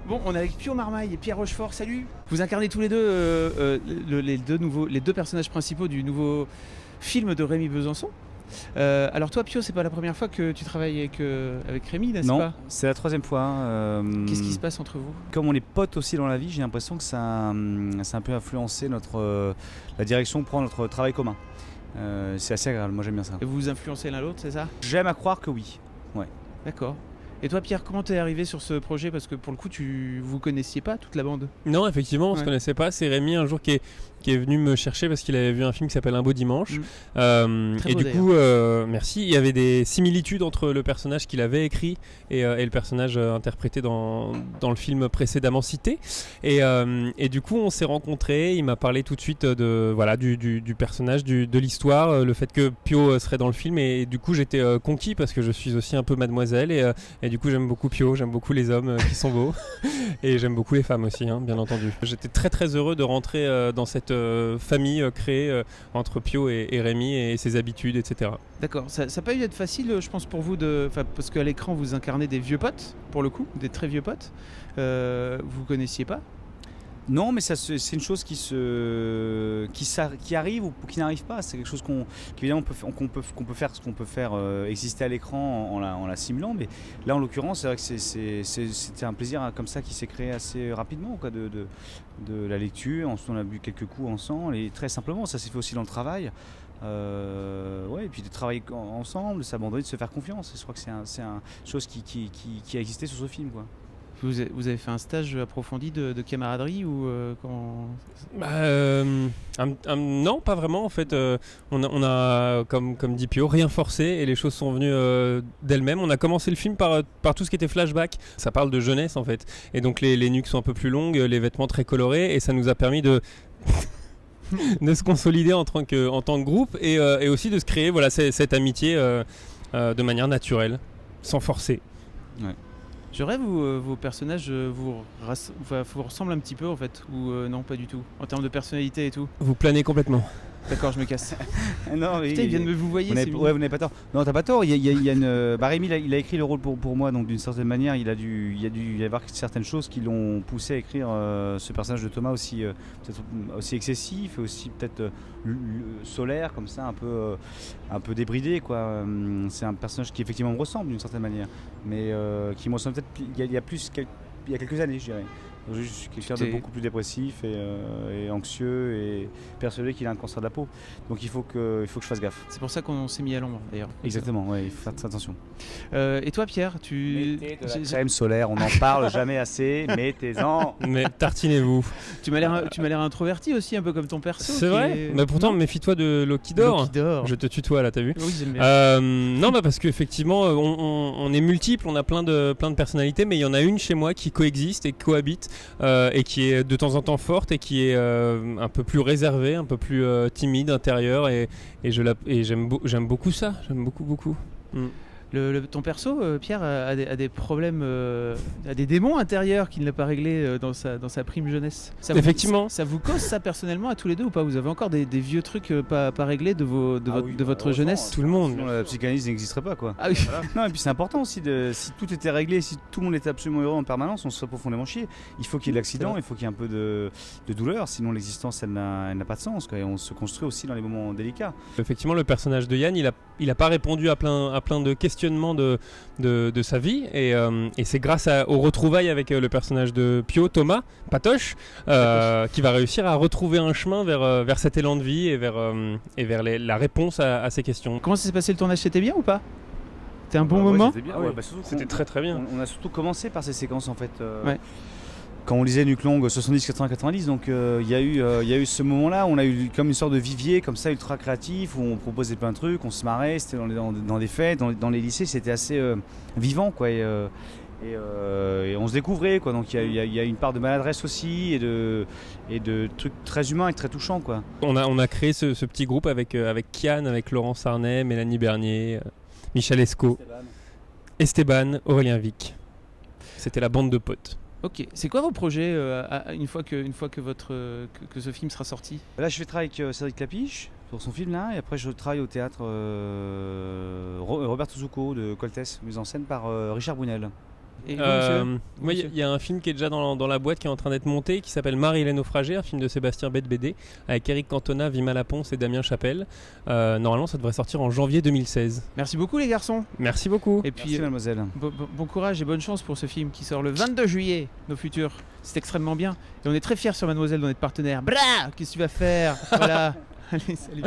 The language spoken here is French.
Bon, on est avec Pio Marmaille et Pierre Rochefort, salut. Vous incarnez tous les deux les deux personnages principaux du nouveau film de Rémi Besançon. Alors toi Pio, c'est pas la première fois que tu travailles avec Rémi, n'est-ce Non, pas? c'est la troisième fois. Qu'est-ce qui se passe entre vous? Comme on est potes aussi dans la vie, j'ai l'impression que ça a un peu influencé la direction que prend notre travail commun. C'est assez agréable, moi j'aime bien ça. Et vous vous influencez l'un l'autre, c'est ça? J'aime à croire que oui. D'accord. Et toi Pierre, comment t'es arrivé sur ce projet? Parce que pour le coup, vous connaissiez pas toute la bande. Non, effectivement, on se Ouais. connaissait pas. C'est Rémi un jour qui est venu me chercher parce qu'il avait vu un film qui s'appelle Un beau dimanche. Très Et beau, du coup, merci. Il y avait des similitudes entre le personnage qu'il avait écrit et le personnage interprété dans le film précédemment cité. Et du coup, on s'est rencontrés. Il m'a parlé tout de suite du personnage, de l'histoire, le fait que Pio serait dans le film. Et du coup, j'étais conquis parce que je suis aussi un peu mademoiselle. Et du coup, j'aime beaucoup Pio, j'aime beaucoup les hommes qui sont beaux. Et j'aime beaucoup les femmes aussi, hein, bien entendu. J'étais très très heureux de rentrer dans cette famille créée entre Pio et Rémi et ses habitudes, etc. D'accord. Ça n'a pas eu d'être facile, je pense, pour vous parce qu'à l'écran vous incarnez des vieux potes, pour le coup, des très vieux potes. Vous connaissiez pas? Non, mais c'est une chose qui arrive ou qui n'arrive pas. C'est quelque chose qu'évidemment qu'on peut faire exister à l'écran en la simulant. Mais là, en l'occurrence, c'est vrai que c'était un plaisir comme ça qui s'est créé assez rapidement, quoi, de la lecture. Ensuite, on a bu quelques coups ensemble et très simplement, ça s'est fait aussi dans le travail. Et puis de travailler ensemble, de s'abandonner, de se faire confiance. Et je crois que c'est une chose qui a existé sur ce film, quoi. Vous avez fait un stage approfondi de camaraderie ou comment... Non, pas vraiment en fait. On a comme dit Pio, rien forcé et les choses sont venues d'elles-mêmes. On a commencé le film par tout ce qui était flashback. Ça parle de jeunesse en fait. Et donc les nuques sont un peu plus longues, les vêtements très colorés et ça nous a permis de se consolider en tant que groupe et aussi de se créer cette amitié de manière naturelle, sans forcer. Ouais. Je rêve où vos personnages vous ressemblent un petit peu en fait, ou non, pas du tout, en termes de personnalité et tout. Vous planez complètement. D'accord, je me casse. Non, mais Putain, ils viennent de vous voyer, c'est vous n'avez pas tort. Non, t'as pas tort. Il y a une. Rémi, il a écrit le rôle pour moi, donc d'une certaine manière, il y a dû y avoir certaines choses qui l'ont poussé à écrire ce personnage de Thomas aussi, peut-être aussi excessif, et aussi peut-être solaire, comme ça, un peu débridé, quoi. C'est un personnage qui effectivement me ressemble d'une certaine manière, mais qui me ressemble peut-être il y a quelques années, je dirais. Je suis quelqu'un de beaucoup plus dépressif et anxieux et persuadé qu'il a un cancer de la peau. Donc il faut que je fasse gaffe. C'est pour ça qu'on s'est mis à l'ombre d'ailleurs. Exactement, ouais, il faut faire attention. Et toi Pierre, Mettez de la crème solaire, on n'en parle jamais assez, mettez-en. Mais tartinez-vous. tu m'as l'air introverti aussi, un peu comme ton perso. C'est vrai. Mais pourtant, méfie-toi de Loki d'or. Loki d'or. Je te tutoie là, t'as vu? Oui, j'aime bien. Non, parce qu'effectivement, on est multiples, on a plein de personnalités, mais il y en a une chez moi qui coexiste et cohabite et qui est de temps en temps forte et qui est un peu plus réservée, un peu plus timide, intérieure et j'aime beaucoup ça. J'aime beaucoup. Ton perso, Pierre, a des problèmes, a des démons intérieurs qu'il n'a pas réglés dans sa prime jeunesse. Effectivement. Ça vous cause ça personnellement à tous les deux ou pas? Vous avez encore des vieux trucs pas réglés de votre jeunesse? Tout le monde. Sinon, la psychanalyse n'existerait pas, quoi. Ah oui. Voilà. Non, et puis c'est important aussi, si tout était réglé, si tout le monde était absolument heureux en permanence, on se serait profondément chier. Il faut qu'il y ait de l'accident, il faut qu'il y ait un peu de douleur, sinon l'existence elle n'a pas de sens, quoi. Et on se construit aussi dans les moments délicats. Effectivement, le personnage de Yann, il a pas répondu à plein de questionnements de sa vie et c'est grâce aux retrouvailles avec le personnage de Pio, Thomas, Patoche, qui va réussir à retrouver un chemin vers cet élan de vie et vers la réponse à ces questions. Comment ça s'est passé le tournage? C'était bien ou pas? C'était un bon Ouais, moment? c'était bien, C'était très très bien. On a surtout commencé par ces séquences en fait. Ouais. Quand on lisait Nuque Longue 70, 80, 90, donc il y a eu ce moment-là où on a eu comme une sorte de vivier comme ça ultra créatif où on proposait plein de trucs, on se marrait, c'était dans des fêtes, dans les lycées, c'était assez vivant, quoi. Et on se découvrait, quoi. Donc il y a une part de maladresse aussi et de trucs très humains et très touchants, quoi. On a créé ce petit groupe avec Kian, avec Laurent Sarnet, Mélanie Bernier, Michel Esco, Esteban, Aurélien Vic. C'était la bande de potes. Ok. C'est quoi vos projets une fois que ce film sera sorti? Là, je vais travailler avec Cédric Clapiche pour son film là, et après je travaille au théâtre Roberto Zucco de Coltès, mise en scène par Richard Brunel. Et vous, monsieur Moi, il y a un film qui est déjà dans la boîte qui est en train d'être monté qui s'appelle Marie et les naufragés, un film de Sébastien Bette-Bédé avec Eric Cantona, Vima Laponce et Damien Chapelle. Normalement, ça devrait sortir en janvier 2016. Merci beaucoup les garçons. Merci beaucoup. Et puis Merci mademoiselle. bon courage et bonne chance pour ce film qui sort le 22 juillet, Nos Futurs. C'est extrêmement bien. Et on est très fiers sur Mademoiselle d'en être partenaire. Bra, qu'est-ce que tu vas faire? Voilà. Allez, salut.